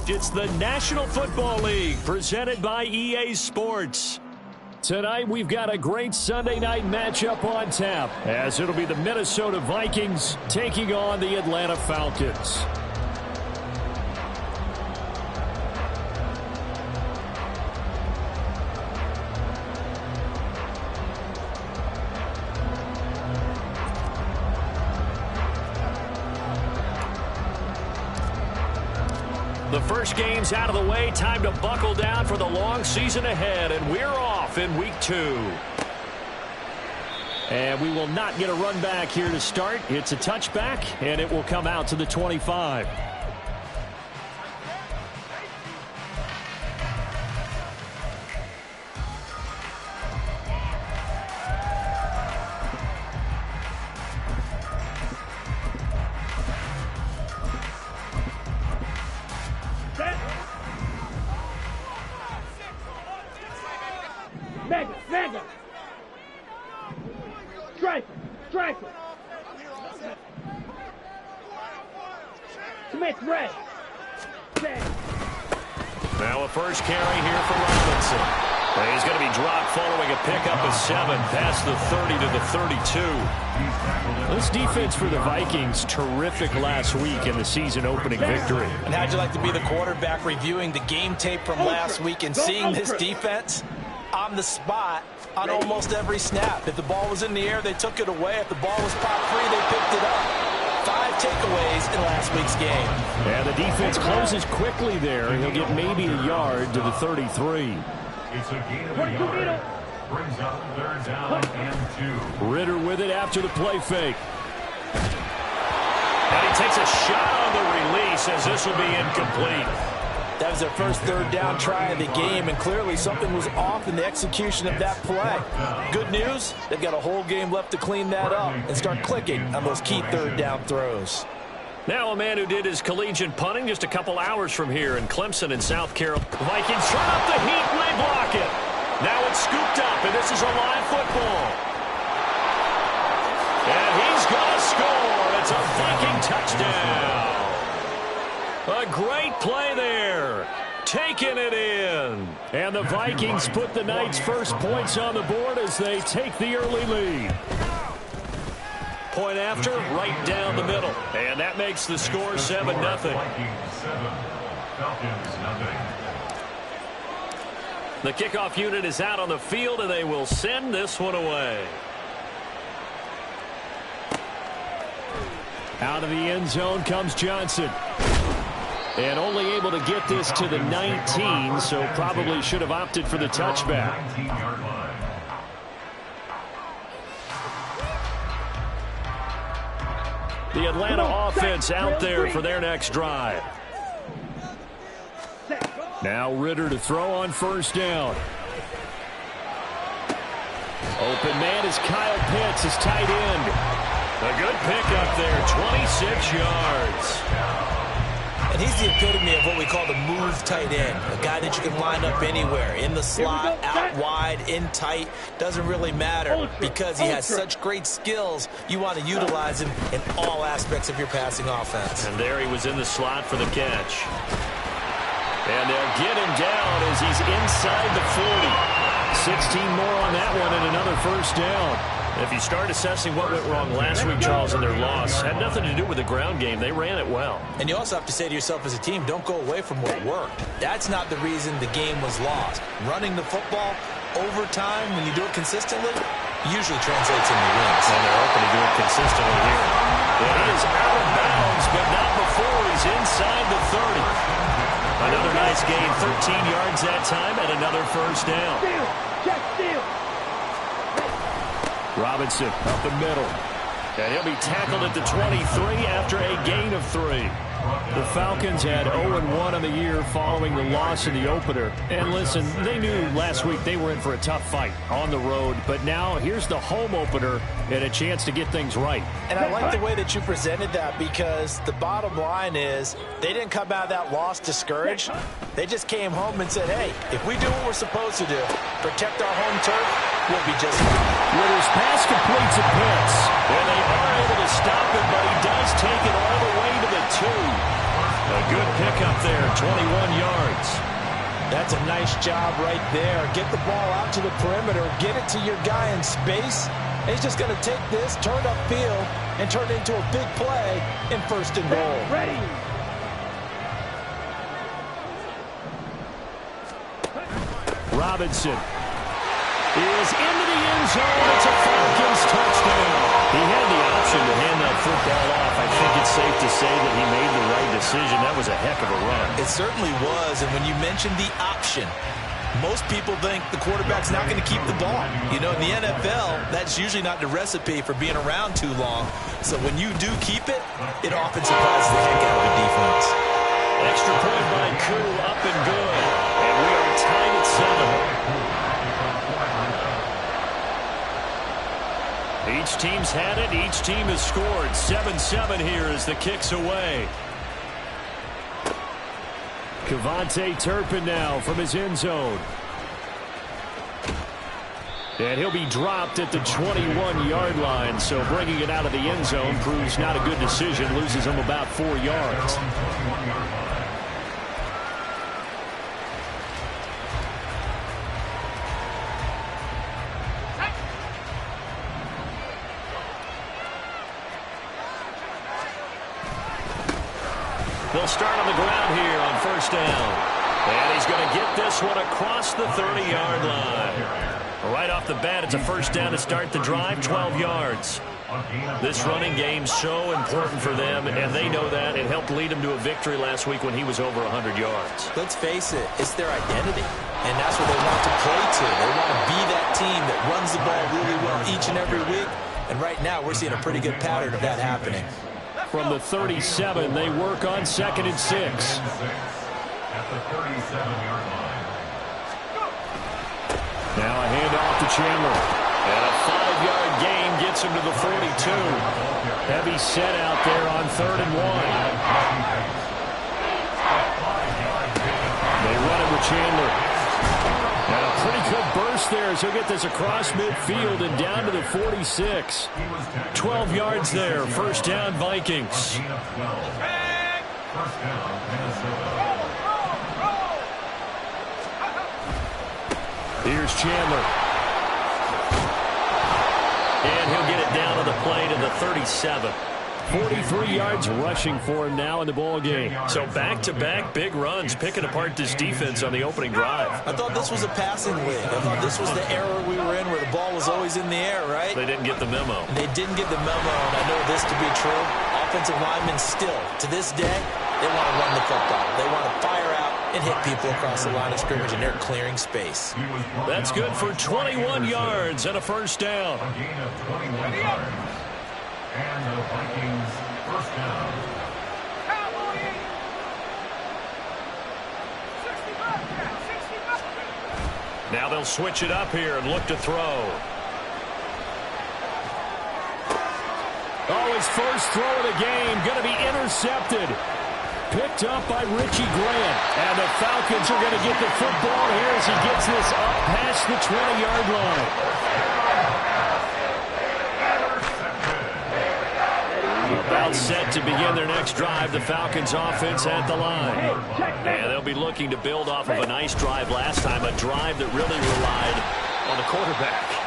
It's the National Football League presented by EA Sports. Tonight we've got a great Sunday night matchup on tap, as it'll be the Minnesota Vikings taking on the Atlanta Falcons. The first game's out of the way. Time to buckle down for the long season ahead, and we're off in week 2. And we will not get a run back here to start. It's a touchback, and it will come out to the 25. Mega! Strike it! Smith ready. Now a first carry here for Robinson. And he's going to be dropped following a pickup of 7 past the 30 to the 32. This defense for the Vikings, terrific last week in the season-opening victory. And how'd you like to be the quarterback reviewing the game tape from last week and seeing this defense on the spot on almost every snap? If the ball was in the air, they took it away. If the ball was pop free, they picked it up. 5 takeaways in last week's game. And the defense closes quickly there. He'll get maybe a yard to the 33. It's a gain of a yard. Brings up 3rd down and 2. Ritter with it after the play fake. And he takes a shot on the release as this will be incomplete. That was their first 3rd down try of the game, and clearly something was off in the execution of that play. Good news, they've got a whole game left to clean that up and start clicking on those key 3rd down throws. Now a man who did his collegiate punting just a couple hours from here in Clemson in South Carolina. The Vikings turn up the heat and they block it. Now it's scooped up, and this is a live football. And he's going to score. It's a Viking touchdown. A great play there. Taking it in. And the Vikings put the Knights' first points on the board as they take the early lead. Point after, right down the middle. And that makes the score 7-0. The kickoff unit is out on the field, and they will send this one away. Out of the end zone comes Johnson. And only able to get this to the 19, so probably should have opted for the touchback. The Atlanta offense out there for their next drive. Now Ritter to throw on 1st down. Open man is Kyle Pitts, his tight end. A good pickup there, 26 yards. And he's the epitome of what we call the move tight end, a guy that you can line up anywhere, in the slot, out wide, in tight, doesn't really matter because he has such great skills. You want to utilize him in all aspects of your passing offense. And there he was in the slot for the catch. And they'll get him down as he's inside the 40. 16 more on that one and another 1st down. If you start assessing what went wrong last week, Charles, in their loss, had nothing to do with the ground game. They ran it well. And you also have to say to yourself as a team, don't go away from what worked. That's not the reason the game was lost. Running the football over time, when you do it consistently, usually translates into wins. And they're hoping to do it consistently here. And he is out of bounds, but not before he's inside the 30. Another nice gain, 13 yards that time, and another 1st down. Steal. Robinson up the middle. And he'll be tackled at the 23 after a gain of 3. The Falcons had 0-1 on the year following the loss in the opener. And listen, they knew last week they were in for a tough fight on the road. But now here's the home opener and a chance to get things right. And I like the way that you presented that, because the bottom line is they didn't come out of that loss discouraged. They just came home and said, hey, if we do what we're supposed to do, protect our home turf, we'll be just fine. With his pass completes at Pitts. And they are able to stop him, but he does take it all the way to the 2. A good pickup there, 21 yards. That's a nice job right there. Get the ball out to the perimeter, get it to your guy in space. And he's just going to take this, turn upfield, and turn it into a big play in 1st and goal. Ready. Robinson is into the end zone. It's a Falcons touchdown. He had the option to hand that football off. I think it's safe to say that he made the right decision. That was a heck of a run. It certainly was. And when you mentioned the option, most people think the quarterback's not going to keep the ball. You know, in the NFL, that's usually not the recipe for being around too long. So when you do keep it, it often surprises the heck out of the defense. Extra point by Koo, up and good. And we are tied at 7. Each team's had it. Each team has scored. 7-7 here as the kick's away. Kevontae Turpin now from his end zone. And he'll be dropped at the 21-yard line. So bringing it out of the end zone proves not a good decision. Loses him about 4 yards. They'll start on the ground here on 1st down. And he's going to get this one across the 30-yard line. Right off the bat, it's a 1st down to start the drive, 12 yards. This running game's so important for them, and they know that. It helped lead them to a victory last week when he was over 100 yards. Let's face it, it's their identity, and that's what they want to play to. They want to be that team that runs the ball really well each and every week, and right now we're seeing a pretty good pattern of that happening. From the 37, they work on 2nd and 6. At the 37-yard line. Now a handoff to Chandler. And a 5-yard gain gets him to the 42. Heavy set out there on 3rd and 1. They run it with Chandler. And a pretty good burst there as he'll get this across midfield and down to the 46. 12 yards there. 1st down, Vikings. Here's Chandler. And he'll get it down to the play to the 37. 43 yards rushing for him now in the ball game. So back-to-back big runs, picking apart this defense on the opening drive. I thought this was a passing league. I thought this was the era we were in where the ball was always in the air, right? They didn't get the memo. They didn't get the memo, and I know this to be true. Offensive linemen still, to this day, they want to run the football. They want to fire out and hit people across the line of scrimmage, and they're clearing space. That's good for 21 yards and a 1st down. A gain of 21 yards. And the Vikings 1st down. Now they'll switch it up here and look to throw. Oh, his first throw of the game going to be intercepted. Picked up by Richie Grant. And the Falcons are going to get the football here as he gets this up past the 20-yard line. About set to begin their next drive. The Falcons offense at the line. And they'll be looking to build off of a nice drive last time, a drive that really relied on the quarterback.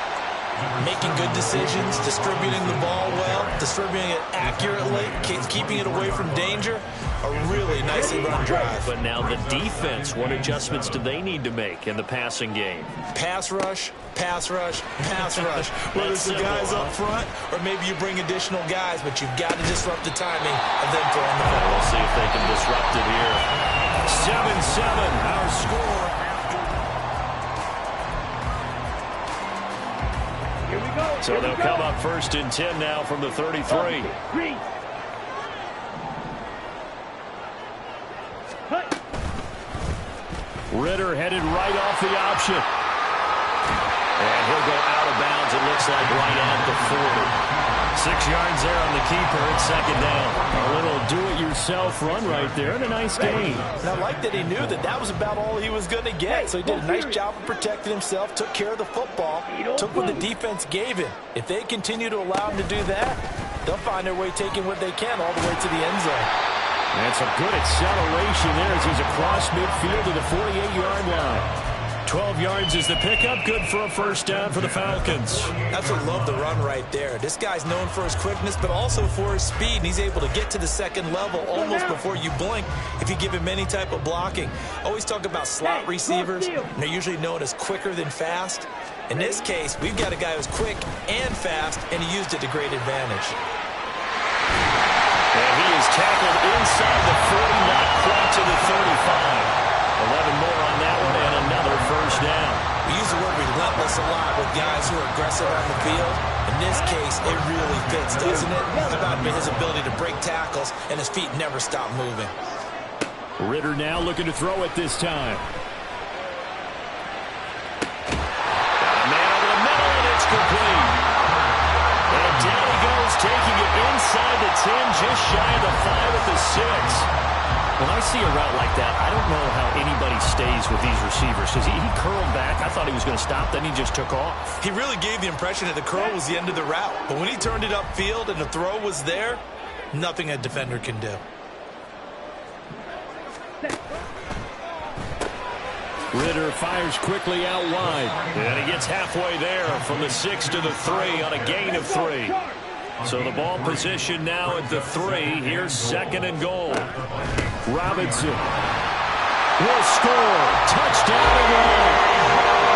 Making good decisions, distributing the ball well, distributing it accurately, keeping it away from danger. A really nicely run drive. But now the defense, what adjustments do they need to make in the passing game? Pass rush, pass rush, pass rush. Whether it's the guys up front or maybe you bring additional guys, but you've got to disrupt the timing of them throwing the ball. We'll see if they can disrupt it here. 7-7, our score. Here we go. So they'll come up 1st and 10 now from the 33. Ritter headed right off the option. And he'll go out of bounds, it looks like, right at the 40. 6 yards there on the keeper. It's second down. A little do-it-yourself run right there, and a nice gain. And I like that he knew that that was about all he was going to get. So he did a nice job of protecting himself, took care of the football, took what the defense gave him. If they continue to allow him to do that, they'll find their way taking what they can all the way to the end zone. And some good acceleration there as he's across midfield to the 48-yard line. 12 yards is the pickup. Good for a first down for the Falcons. Absolutely love the run right there. This guy's known for his quickness, but also for his speed. And he's able to get to the second level almost before you blink if you give him any type of blocking. Always talk about slot receivers, and they're usually known as quicker than fast. In this case, we've got a guy who's quick and fast, and he used it to great advantage. And he is tackled inside the 40, not quite to the 35. 11 more on that one, and another first down. We use the word relentless a lot with guys who are aggressive on the field. In this case, it really fits, doesn't it? How about his ability to break tackles, and his feet never stop moving. Ritter now looking to throw it this time. Got a man over the middle, and it's complete. And down he goes, taking it inside the 10, just shy of the 5 at the 6. When I see a route like that, I don't know how anybody stays with these receivers because he curled back. I thought he was going to stop, then he just took off. He really gave the impression that the curl was the end of the route. But when he turned it upfield and the throw was there, nothing a defender can do. Ritter fires quickly out wide. And he gets halfway there from the 6 to the 3 on a gain of 3. So the ball position now at the 3. Here's second and goal. Robinson will score. Touchdown and one.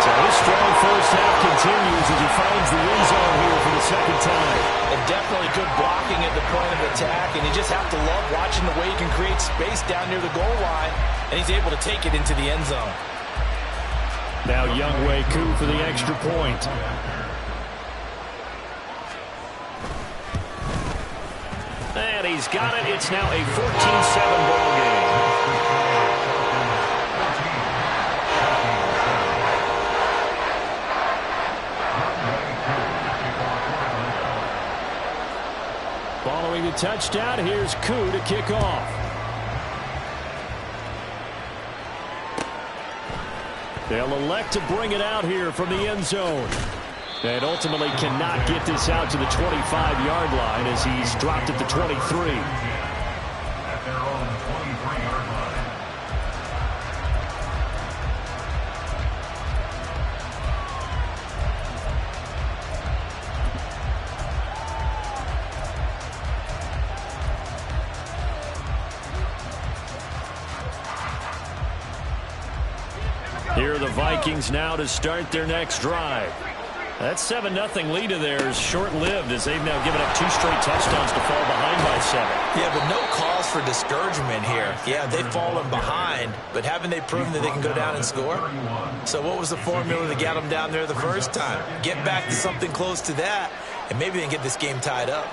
So his strong first half continues as he finds the end zone here for the second time. And definitely good blocking at the point of attack. And you just have to love watching the way he can create space down near the goal line. And he's able to take it into the end zone. Now Younghoe Koo for the extra point. And he's got it. It's now a 14-7 ball game. Following the touchdown, here's Koo to kick off. They'll elect to bring it out here from the end zone. And ultimately cannot get this out to the 25-yard line as he's dropped at the 23. At their own 23-yard line. Here are the Vikings now to start their next drive. That 7-0 lead of theirs short-lived as they've now given up 2 straight touchdowns to fall behind by 7. Yeah, but no cause for discouragement here. Yeah, they've fallen behind, but haven't they proven that they can go down and score? So what was the formula that got them down there the first time? Get back to something close to that, and maybe they can get this game tied up.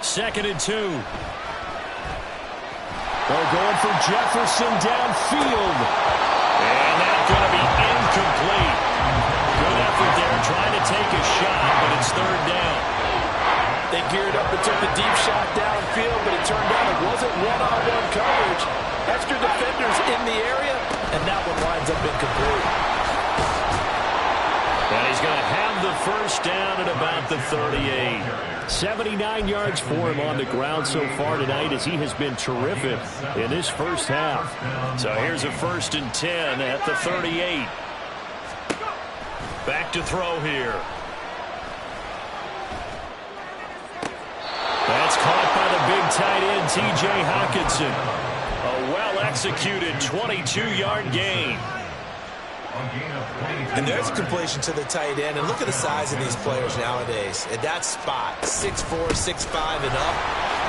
Second and 2. They're going for Jefferson downfield. And that's going to be incomplete. Good effort there trying to take a shot, but it's third down. They geared up and took the deep shot downfield, but it turned out it wasn't one-on-one coverage. Extra defenders in the area, and that one winds up incomplete. And he's going to have the first down at about the 38. 79 yards for him on the ground so far tonight as he has been terrific in this first half. So here's a 1st and 10 at the 38. Back to throw here. That's caught by the big tight end, T.J. Hockenson. A well-executed 22-yard gain. And there's a completion to the tight end. And look at the size of these players nowadays. At that spot, 6'4", 6'5", and up.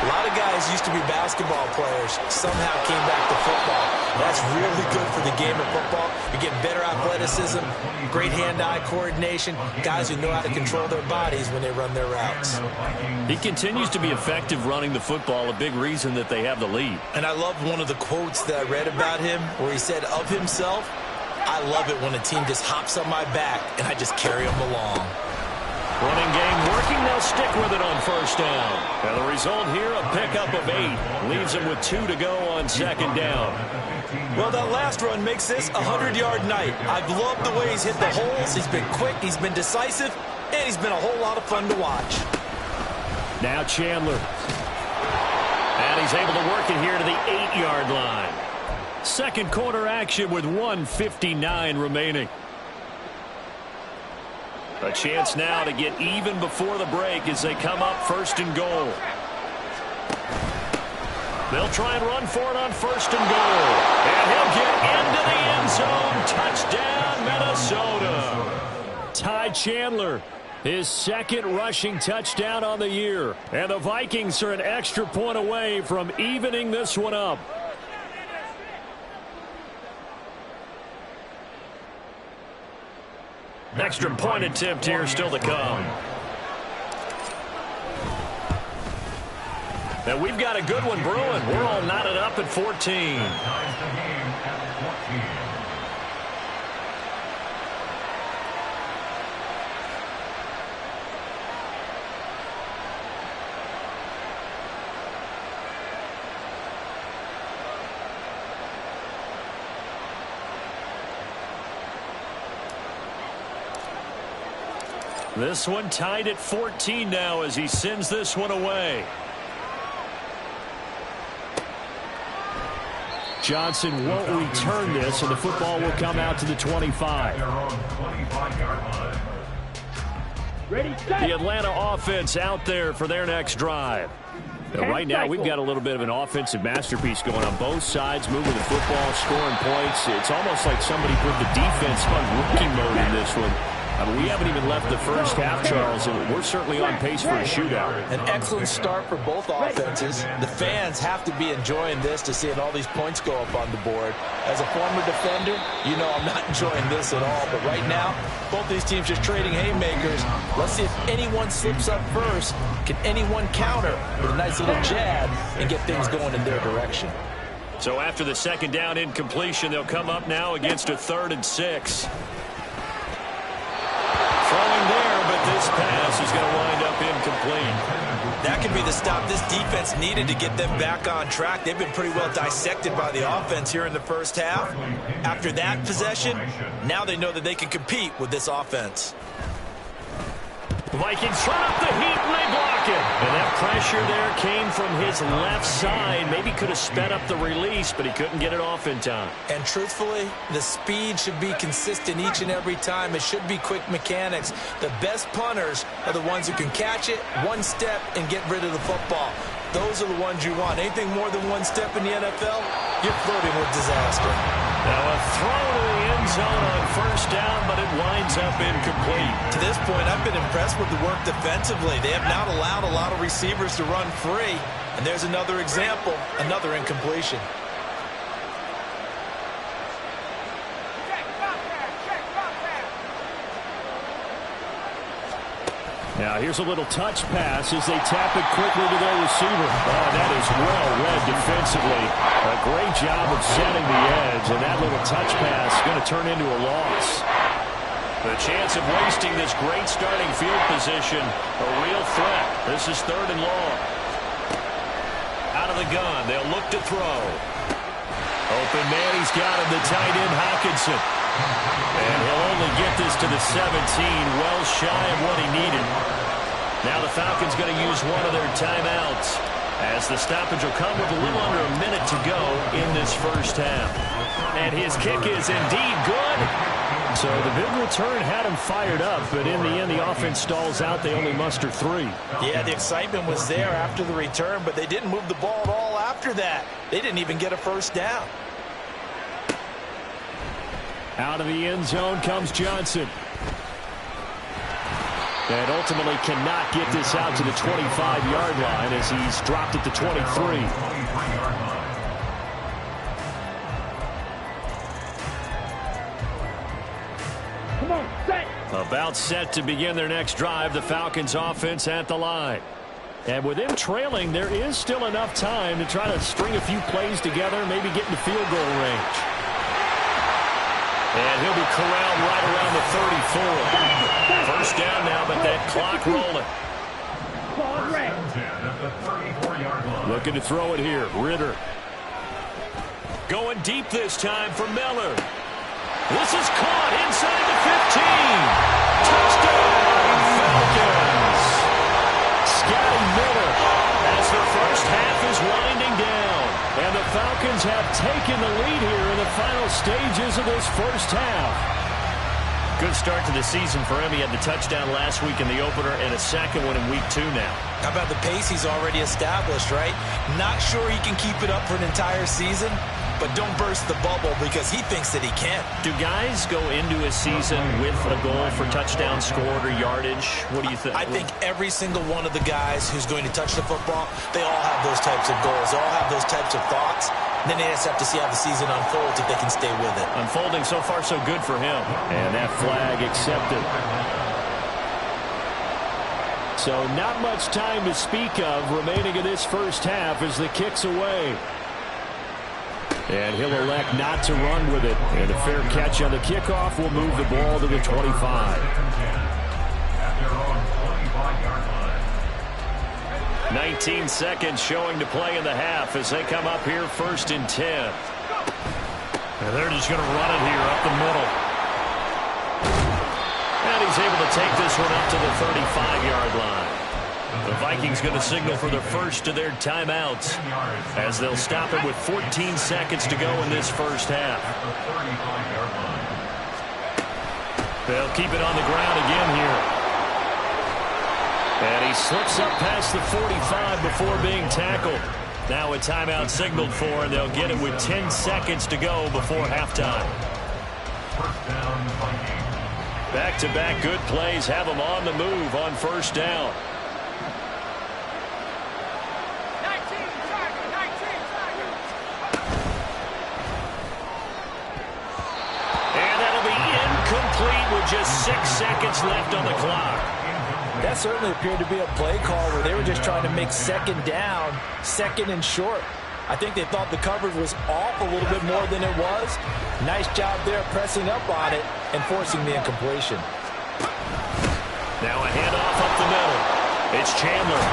A lot of guys used to be basketball players, somehow came back to football. That's really good for the game of football. You get better athleticism, great hand-eye coordination, guys who know how to control their bodies when they run their routes. He continues to be effective running the football, a big reason that they have the lead. And I love one of the quotes that I read about him where he said of himself, "I love it when a team just hops on my back and I just carry them along." Running game working, they'll stick with it on first down. And the result here, a pickup of 8. Leaves them with 2 to go on second down. Well, that last run makes this a 100-yard night. I've loved the way he's hit the holes. He's been quick, he's been decisive, and he's been a whole lot of fun to watch. Now Chandler. And he's able to work it here to the 8-yard line. Second quarter action with 1:59 remaining. A chance now to get even before the break as they come up first and goal. They'll try and run for it on first and goal. And he'll get into the end zone. Touchdown, Minnesota. Ty Chandler, his second rushing touchdown on the year. And the Vikings are an extra point away from evening this one up. Extra point attempt here still to come. And we've got a good one brewing. We're all knotted up at 14. This one tied at 14 now as he sends this one away. Johnson won't return this, and the football will come out to the 25. The Atlanta offense out there for their next drive. Now, right now, we've got a little bit of an offensive masterpiece going on both sides, moving the football, scoring points. It's almost like somebody put the defense on rookie mode in this one. I mean, we haven't even left the first half, Charles, and we're certainly on pace for a shootout. An excellent start for both offenses. The fans have to be enjoying this to seeing all these points go up on the board. As a former defender, you know I'm not enjoying this at all. But right now, both these teams just trading haymakers. Let's see if anyone slips up first. Can anyone counter with a nice little jab and get things going in their direction? So after the second down incompletion, they'll come up now against a 3rd and 6. Throwing there, but this pass is going to wind up incomplete. That could be the stop this defense needed to get them back on track. They've been pretty well dissected by the offense here in the first half. After that possession, now they know that they can compete with this offense. The Vikings turn up the heat and they block it. And that pressure there came from his left side. Maybe could have sped up the release, but he couldn't get it off in time. And truthfully, the speed should be consistent each and every time. It should be quick mechanics. The best punters are the ones who can catch it, one step, and get rid of the football. Those are the ones you want. Anything more than one step in the NFL, you're flirting with disaster. Now a throw to the end zone on first down, but it winds up incomplete. To this point, I've been impressed with the work defensively. They have not allowed a lot of receivers to run free. And there's another example, another incompletion. Now here's a little touch pass as they tap it quickly to their receiver. Oh, that is well read defensively. A great job of setting the edge, and that little touch pass is going to turn into a loss. The chance of wasting this great starting field position, a real threat. This is 3rd and long. Out of the gun, they'll look to throw. Open man, he's got him, the tight end Hockenson. And he'll only get this to the 17, well shy of what he needed. Now the Falcons going to use one of their timeouts as the stoppage will come with a little under a minute to go in this first half. And his kick is indeed good. So the big return had him fired up, but in the end the offense stalls out. They only muster 3. Yeah, the excitement was there after the return, but they didn't move the ball at all after that. They didn't even get a first down. Out of the end zone comes Johnson. And ultimately cannot get this out to the 25-yard line as he's dropped at the 23. on, set. About set to begin their next drive, the Falcons offense at the line. And with them trailing, there is still enough time to try to string a few plays together, maybe get into field goal range. And he'll be corralled right around the 34. First down now, but that clock rolling. Looking to throw it here. Ritter. Going deep this time for Miller. This is caught inside the 15. Touchdown, Falcons. Scotty Miller as the first half is winding down. And the Falcons have taken the lead here in the final stages of this first half. Good start to the season for him. He had the touchdown last week in the opener and a second one in week 2 now. How about the pace he's already established, right? Not sure he can keep it up for an entire season, but don't burst the bubble because he thinks that he can. Do guys go into a season with a goal for touchdown scored or yardage? What do you think? I think every single one of the guys who's going to touch the football, they all have those types of goals. They all have those types of thoughts. Then they just have to see how the season unfolds if they can stay with it. Unfolding so far so good for him. And that flag accepted. So not much time to speak of remaining in this first half as the kick's away. And he'll elect not to run with it. And a fair catch on the kickoff will move the ball to the 25. 19 seconds showing to play in the half as they come up here first and 10. And they're just going to run it here up the middle. And he's able to take this one up to the 35-yard line. The Vikings going to signal for the first of their timeouts as they'll stop it with 14 seconds to go in this first half. They'll keep it on the ground again here. And he slips up past the 45 before being tackled. Now a timeout signaled for, and they'll get it with 10 seconds to go before halftime. Back-to-back good plays have them on the move on first down. And that'll be incomplete with just 6 seconds left on the clock. That certainly appeared to be a play call where they were just trying to make second down, second and short. I think they thought the coverage was off a little bit more than it was. Nice job there pressing up on it and forcing the incompletion. Now a handoff up the middle. It's Chandler.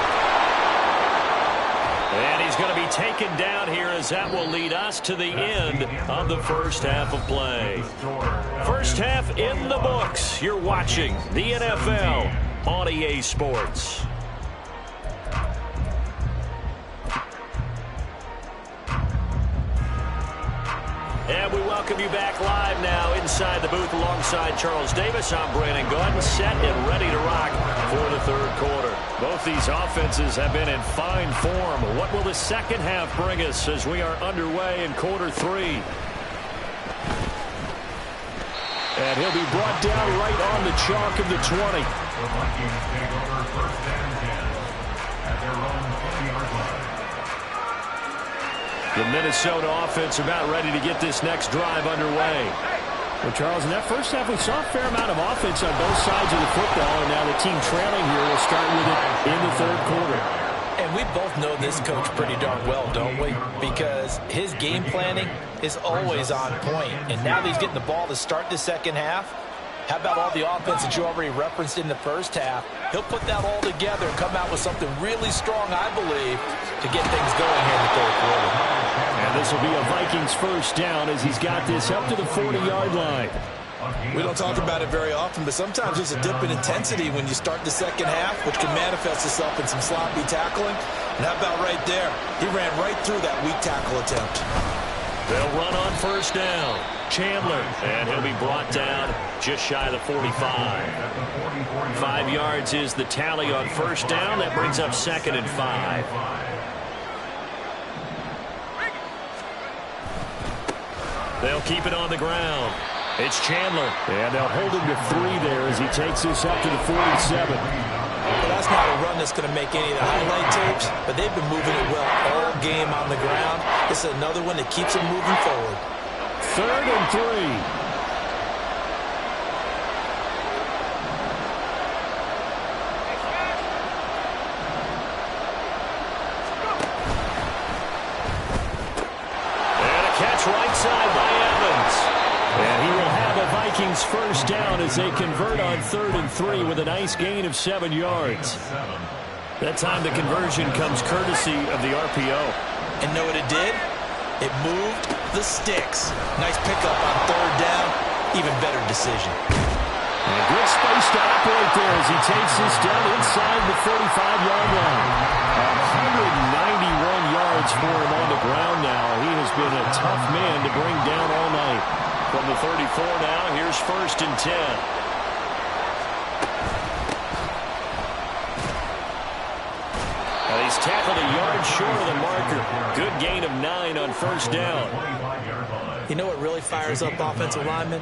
And he's going to be taken down here as that will lead us to the end of the first half of play. First half in the books. You're watching the NFL on EA Sports. And we welcome you back live now inside the booth alongside Charles Davis. I'm Brandon Gunn, set and ready to rock for the third quarter. Both these offenses have been in fine form. What will the second half bring us as we are underway in quarter 3? And he'll be brought down right on the chalk of the 20. The Minnesota offense about ready to get this next drive underway. Well, Charles, in that first half, we saw a fair amount of offense on both sides of the football, and now the team trailing here will start with it in the third quarter. And we both know this coach pretty darn well, don't we? Because his game planning is always on point. And now that he's getting the ball to start the second half, how about all the offense that you already referenced in the first half? He'll put that all together and come out with something really strong, I believe, to get things going here in the third quarter. And this will be a Vikings first down as he's got this up to the 40-yard line. We don't talk about it very often, but sometimes there's a dip in intensity when you start the second half, which can manifest itself in some sloppy tackling. And how about right there? He ran right through that weak tackle attempt. They'll run on first down. Chandler, and he'll be brought down just shy of the 45. 5 yards is the tally on first down. That brings up 2nd and 5. They'll keep it on the ground. It's Chandler, and they'll hold him to 3 there as he takes this up to the 47. Well, that's not a run that's going to make any of the highlight tapes, but they've been moving it well all game on the ground. This is another one that keeps them moving forward. 3rd and 3. outside by Evans. And he will have a Vikings first down as they convert on 3rd and 3 with a nice gain of 7 yards. That time the conversion comes courtesy of the RPO. And know what it did? It moved the sticks. Nice pickup on 3rd down. Even better decision. And a good space to operate there as he takes this down inside the 45-yard line. 191 yards for him on the ground now. He has been a tough man to bring down all night. From the 34 now, here's 1st and 10. He's tackled a yard short of the marker. Good gain of 9 on 1st down. You know what really fires up offensive linemen?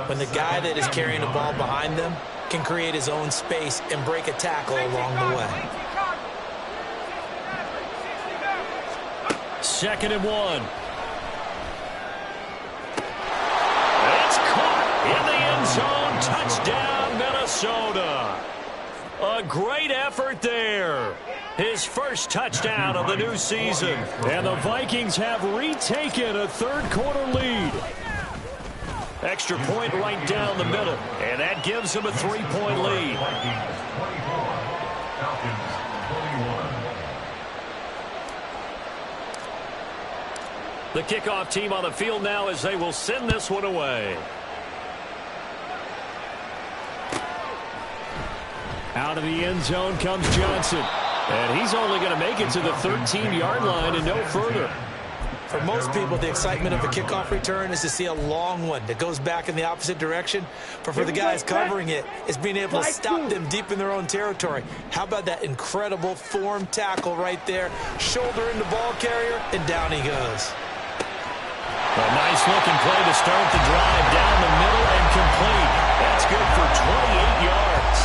When the guy that is carrying the ball behind them can create his own space and break a tackle along the way. 2nd and 1. It's caught in the end zone. Touchdown, Minnesota. A great effort there. His first touchdown of the new season. And the Vikings have retaken a 3rd quarter lead. Extra point right down the middle. And that gives them a 3-point lead. The kickoff team on the field now as they will send this one away. Out of the end zone comes Johnson. And he's only going to make it to the 13-yard line and no further. For most people, the excitement of a kickoff return is to see a long one that goes back in the opposite direction. But for the guys covering it, it's being able to stop them deep in their own territory. How about that incredible form tackle right there? Shoulder in the ball carrier, and down he goes. A nice-looking play to start the drive down the middle and complete. That's good for 28 yards.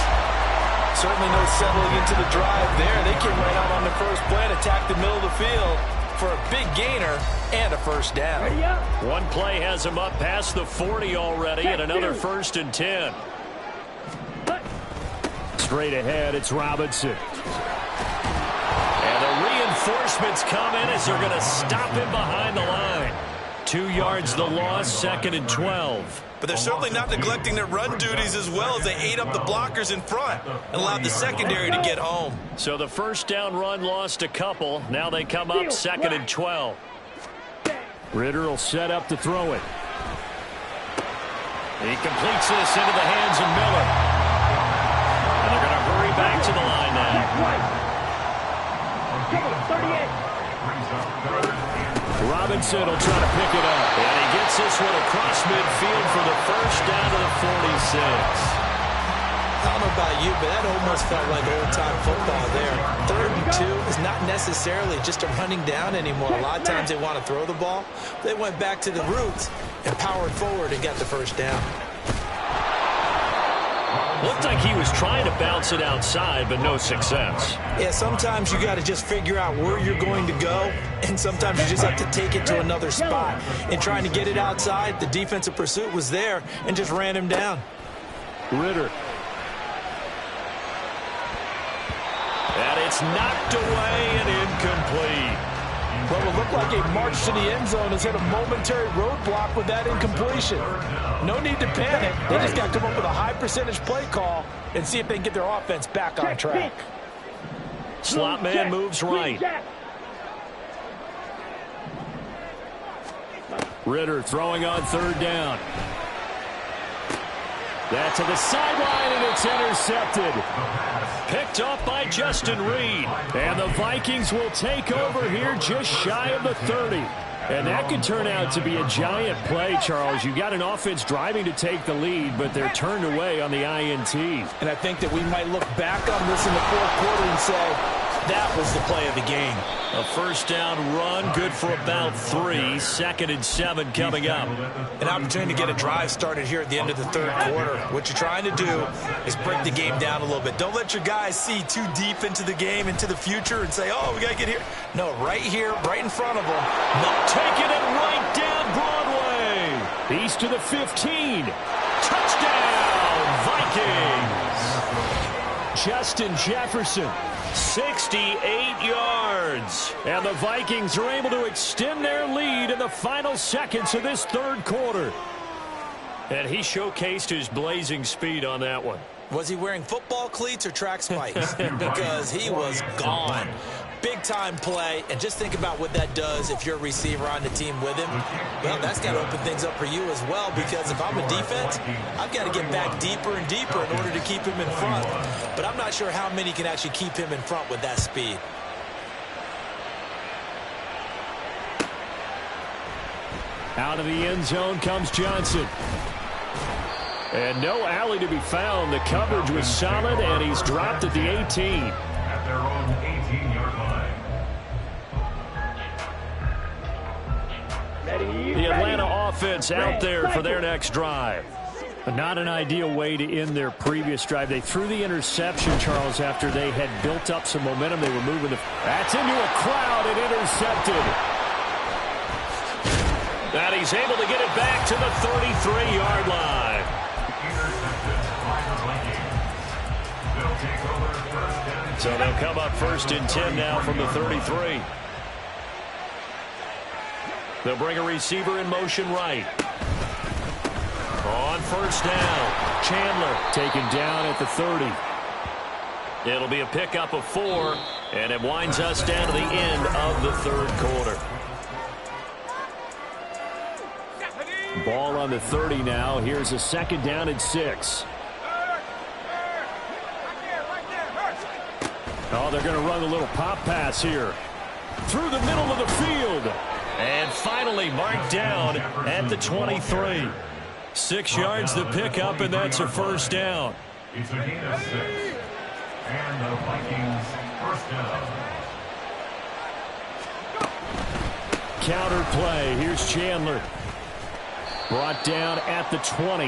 Certainly no settling into the drive there. They came right out on the first play and attacked the middle of the field for a big gainer and a first down. One play has him up past the 40 already and another 1st and 10. Straight ahead, it's Robinson. And the reinforcements come in as they're going to stop him behind the line. 2 yards the loss, 2nd and 12. But they're certainly not neglecting their run duties as well as they ate up the blockers in front and allowed the secondary to get home. So the first down run lost a couple. Now they come up 2nd and 12. Ritter will set up to throw it. He completes this into the hands of Miller. And they're going to hurry back to the line now. 38. Robinson will try to pick it up. And he gets this one across midfield for the first down to the 46. I don't know about you, but that almost felt like old-time football there. 3rd and 2 is not necessarily just a running down anymore. A lot of times they want to throw the ball. They went back to the roots and powered forward and got the first down. Looked like he was trying to bounce it outside, but no success. Yeah, sometimes you got to just figure out where you're going to go, and sometimes you just have to take it to another spot. In trying to get it outside, the defensive pursuit was there and just ran him down. Ritter. And it's knocked away and incomplete. Well, it looked like a march to the end zone has hit a momentary roadblock with that incompletion. No need to panic. They just got to come up with a high percentage play call and see if they can get their offense back on track. Slot man moves right. Ritter throwing on 3rd down. That to the sideline, and it's intercepted. Picked off by Justin Reed. And the Vikings will take over here just shy of the 30. And that could turn out to be a giant play, Charles. You got an offense driving to take the lead, but they're turned away on the INT. And I think that we might look back on this in the 4th quarter and say, that was the play of the game. A first down run, good for about 3. 2nd and 7 coming up. An opportunity to get a drive started here at the end of the 3rd quarter. What you're trying to do is break the game down a little bit. Don't let your guys see too deep into the game, into the future, and say, oh, we got to get here. No, right here, right in front of them. Not taking it right down Broadway. He's to the 15. Touchdown, Vikings. Justin Jefferson. 68 yards. And the Vikings are able to extend their lead in the final seconds of this third quarter. And he showcased his blazing speed on that one. Was he wearing football cleats or track spikes? Because he was gone. Big-time play, and just think about what that does if you're a receiver on the team with him. Well, that's got to open things up for you as well, because if I'm a defense, I've got to get back deeper and deeper in order to keep him in front. But I'm not sure how many can actually keep him in front with that speed. Out of the end zone comes Johnson. And no alley to be found. The coverage was solid, and he's dropped at the 18. At their own 18-yard line. The Atlanta offense out there for their next drive. Not an ideal way to end their previous drive. They threw the interception, Charles, after they had built up some momentum. They were moving the... That's into a crowd and intercepted. And he's able to get it back to the 33-yard line. So they'll come up 1st and 10 now from the 33. They'll bring a receiver in motion right. On 1st down, Chandler taken down at the 30. It'll be a pickup of 4, and it winds us down to the end of the third quarter. Ball on the 30 now. Here's a 2nd down and 6. Oh, they're going to run a little pop pass here. Through the middle of the field. And finally marked down at the 23. 6 yards to pick up, and that's a 1st down. It's a gain of 6. And the Vikings 1st down. Counter play. Here's Chandler. Brought down at the 20.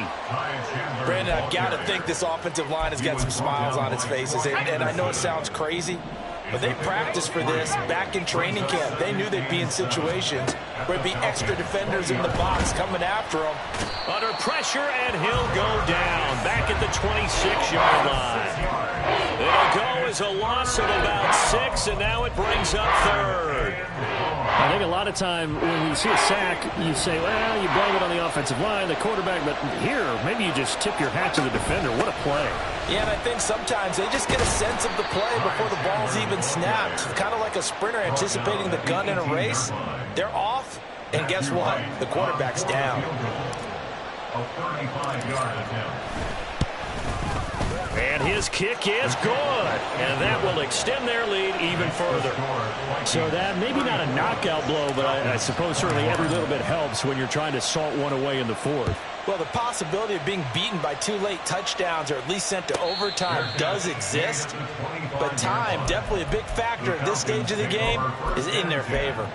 Brandon, I've got to think this offensive line has got some smiles on its faces. And I know it sounds crazy, but they practiced for this back in training camp. They knew they'd be in situations where there'd be extra defenders in the box coming after them. Under pressure, and he'll go down back at the 26-yard line. It'll go as a loss of about 6, and now it brings up 3rd. I think a lot of time when you see a sack, you say, well, you blame it on the offensive line, the quarterback, but here, maybe you just tip your hat to the defender. What a play. Yeah, and I think sometimes they just get a sense of the play before the ball's even snapped. Kind of like a sprinter anticipating the gun in a race. They're off, and guess what? The quarterback's down. A 35-yard attempt. And his kick is good. And that will extend their lead even further. So that maybe not a knockout blow, but I suppose certainly every little bit helps when you're trying to salt one away in the 4th. Well, the possibility of being beaten by 2 late touchdowns or at least sent to overtime does exist. But time, definitely a big factor at this stage of the game, is in their favor.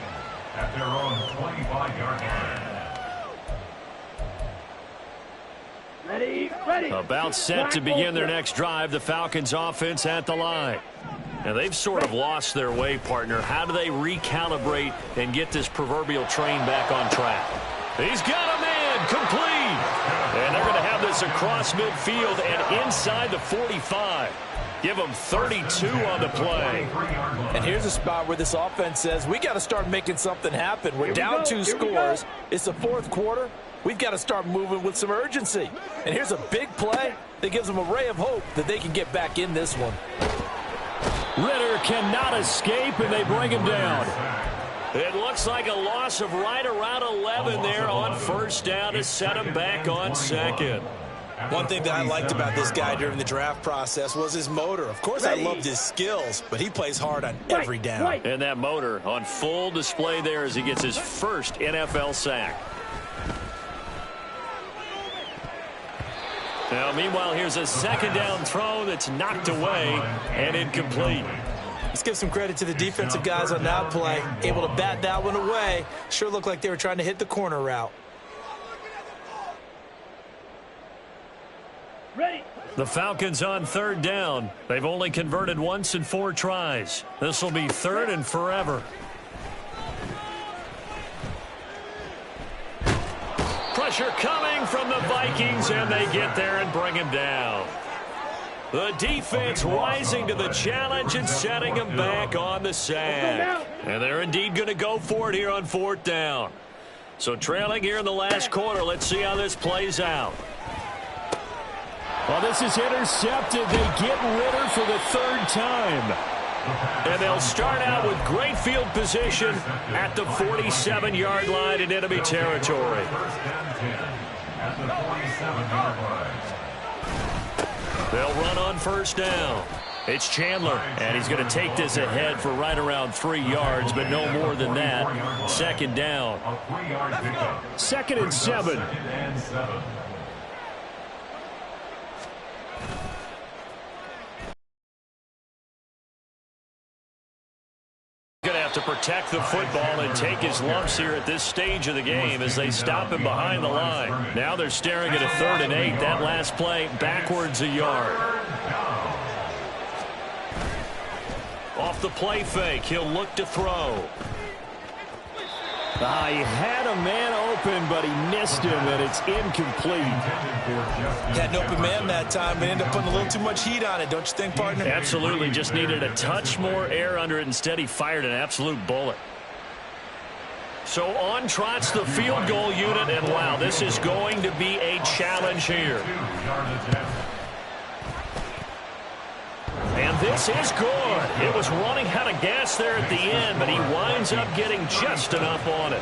At their own 25-yard line. Ready. About set to begin their next drive, the Falcons offense at the line. Now, they've sort of lost their way, partner. How do they recalibrate and get this proverbial train back on track? He's got a man, complete. And they're going to have this across midfield and inside the 45. Give them 32 on the play. And here's a spot where this offense says, we got to start making something happen. We're down 2 scores. It's the 4th quarter. We've got to start moving with some urgency. And here's a big play that gives them a ray of hope that they can get back in this one. Ritter cannot escape, and they bring him down. It looks like a loss of right around 11 there on 1st down to set him back on 2nd. One thing that I liked about this guy during the draft process was his motor. Of course, I loved his skills, but he plays hard on every down. And that motor on full display there as he gets his first NFL sack. Now, meanwhile, here's a 2nd down throw that's knocked away and incomplete. Let's give some credit to the defensive guys on that play. Able to bat that one away. Sure looked like they were trying to hit the corner route. Ready. The Falcons on 3rd down. They've only converted once in 4 tries. This will be 3rd and forever. Pressure coming from the Vikings, and they get there and bring him down. The defense rising to the challenge and setting them back on the sack. And they're indeed going to go for it here on 4th down. So trailing here in the last quarter. Let's see how this plays out. Well, this is intercepted. They get Ritter for the 3rd time. And they'll start out with great field position at the 47-yard line in enemy territory. At the 47-yard line. They'll run on 1st down. It's Chandler, and he's going to take this ahead for right around 3 yards, but no more than that. 2nd down. 2nd and 7. Going to have to protect the football and take his lumps here at this stage of the game as they stop him behind the line. Now they're staring at a 3rd and 8. That last play backwards a yard. Off the play fake, he'll look to throw. He had a man open, but he missed him, and it's incomplete. Had an open man that time, but ended up putting a little too much heat on it, don't you think, partner? Absolutely, just needed a touch more air under it. Instead, he fired an absolute bullet. So on trots the field goal unit, and wow, this is going to be a challenge here. And this is good. It was running out of gas there at the end, but he winds up getting just enough on it.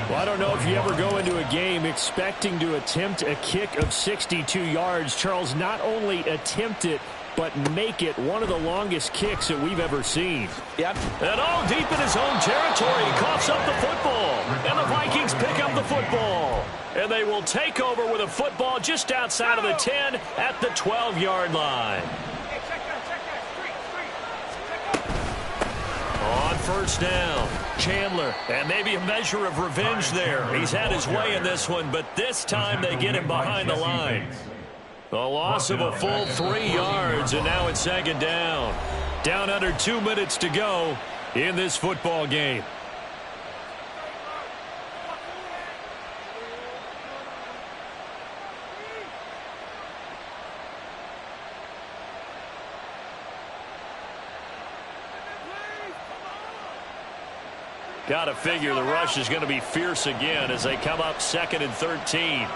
Well, I don't know if you ever go into a game expecting to attempt a kick of 62 yards. Charles, not only attempt it, but make it one of the longest kicks that we've ever seen. Yep. And all deep in his own territory, he coughs up the football. And the Vikings pick up the football. And they will take over with a football just outside of the 10 at the 12-yard line. On 1st down, Chandler, and maybe a measure of revenge there. He's had his way in this one, but this time they get him behind the line. A loss of a full 3 yards, and now it's 2nd down. Down under 2 minutes to go in this football game. Got to figure the rush is going to be fierce again as they come up 2nd and 13.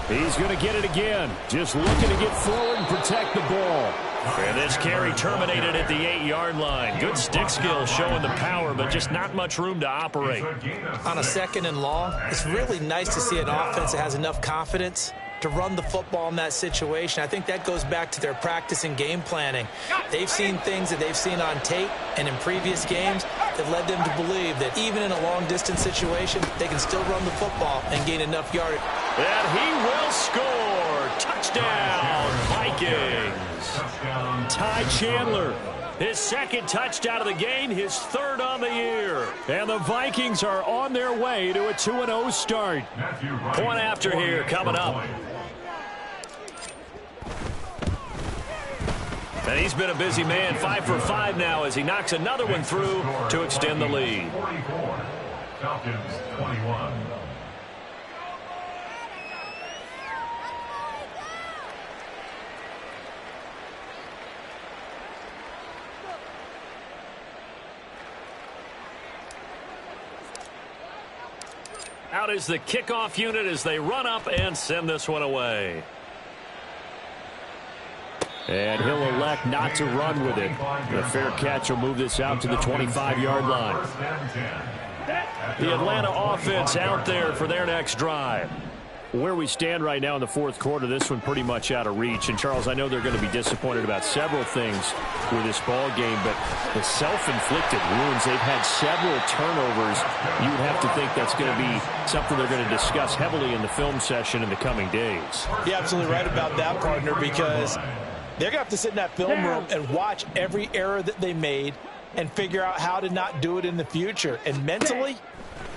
He's going to get it again. Just looking to get forward and protect the ball. And this carry terminated at the 8-yard line. Good stick skills showing the power, but just not much room to operate. On a 2nd and long, it's really nice to see an offense that has enough confidence to run the football in that situation. I think that goes back to their practice and game planning. They've seen things that they've seen on tape and in previous games that led them to believe that even in a long-distance situation, they can still run the football and gain enough yardage. And he will score. Touchdown, Vikings. Ty Chandler. His 2nd touchdown of the game, his 3rd on the year. And the Vikings are on their way to a 2-0 start. Point after here coming up. And he's been a busy man, 5 for 5 now as he knocks another one through to extend the lead. 44, Falcons 21. Out is the kickoff unit as they run up and send this one away. And he'll elect not to run with it. The fair catch will move this out to the 25-yard line. The Atlanta offense out there for their next drive. Where we stand right now in the 4th quarter, this one pretty much out of reach. And, Charles, I know they're going to be disappointed about several things with this ball game, but the self-inflicted wounds, they've had several turnovers. You would have to think that's going to be something they're going to discuss heavily in the film session in the coming days. You're absolutely right about that, partner, because they're going to have to sit in that film room and watch every error that they made and figure out how to not do it in the future. And mentally,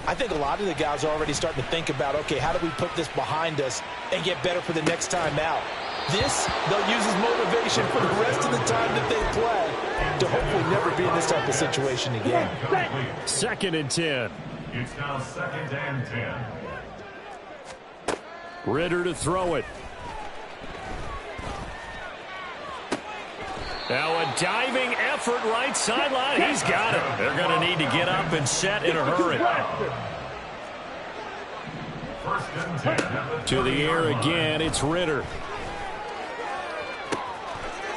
I think a lot of the guys are already starting to think about, okay, how do we put this behind us and get better for the next time out? This, they'll use as motivation for the rest of the time that they play to hopefully never be in this type of situation again. 2nd and 10. It's now 2nd and 10. Ritter to throw it. Now a diving effort right sideline. He's got it. They're going to need to get up and set in a hurry. To the air again, it's Ritter.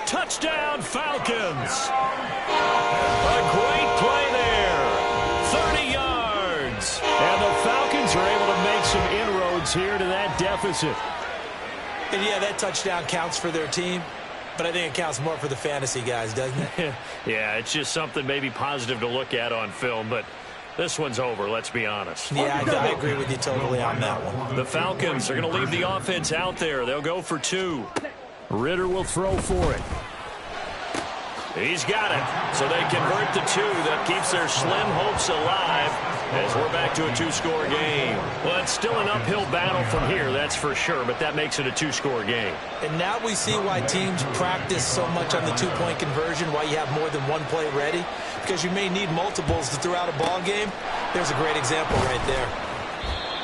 Touchdown, Falcons. A great play there. 30 yards. And the Falcons are able to make some inroads here to that deficit. And yeah, that touchdown counts for their team, but I think it counts more for the fantasy guys, doesn't it? Yeah, it's just something maybe positive to look at on film, but this one's over, let's be honest. Yeah, I agree with you totally on that one. The Falcons are going to leave the offense out there. They'll go for 2. Ritter will throw for it. He's got it. So they convert the 2. That keeps their slim hopes alive as we're back to a 2-score game. Well, it's still an uphill battle from here, that's for sure, but that makes it a 2-score game. And now we see why teams practice so much on the 2-point conversion, why you have more than one play ready, because you may need multiples throughout a ball game. There's a great example right there.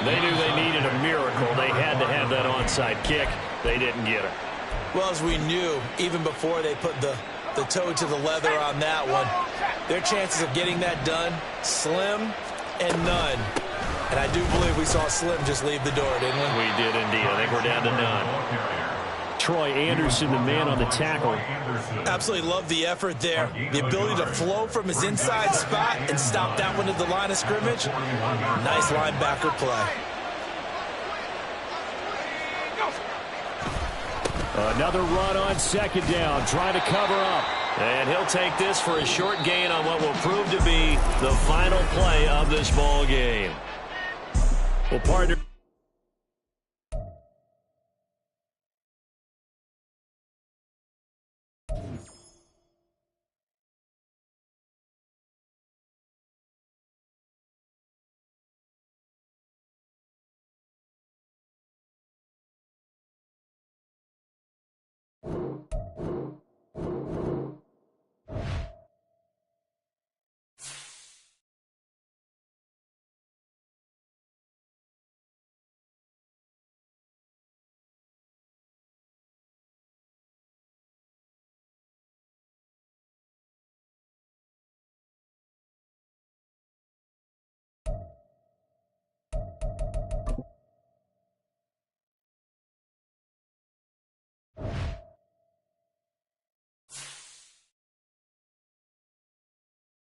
They knew they needed a miracle. They had to have that onside kick. They didn't get it. Well, as we knew, even before they put the toe to the leather on that one, their chances of getting that done, slim and none. And I do believe we saw Slim just leave the door, didn't we? We did indeed. I think we're down to none. Troy Anderson, the man on the tackle. Absolutely love the effort there. The ability to flow from his inside spot and stop that one at the line of scrimmage. Nice linebacker play. Another run on second down, trying to cover up. And he'll take this for a short gain on what will prove to be the final play of this ball game. Well, partner.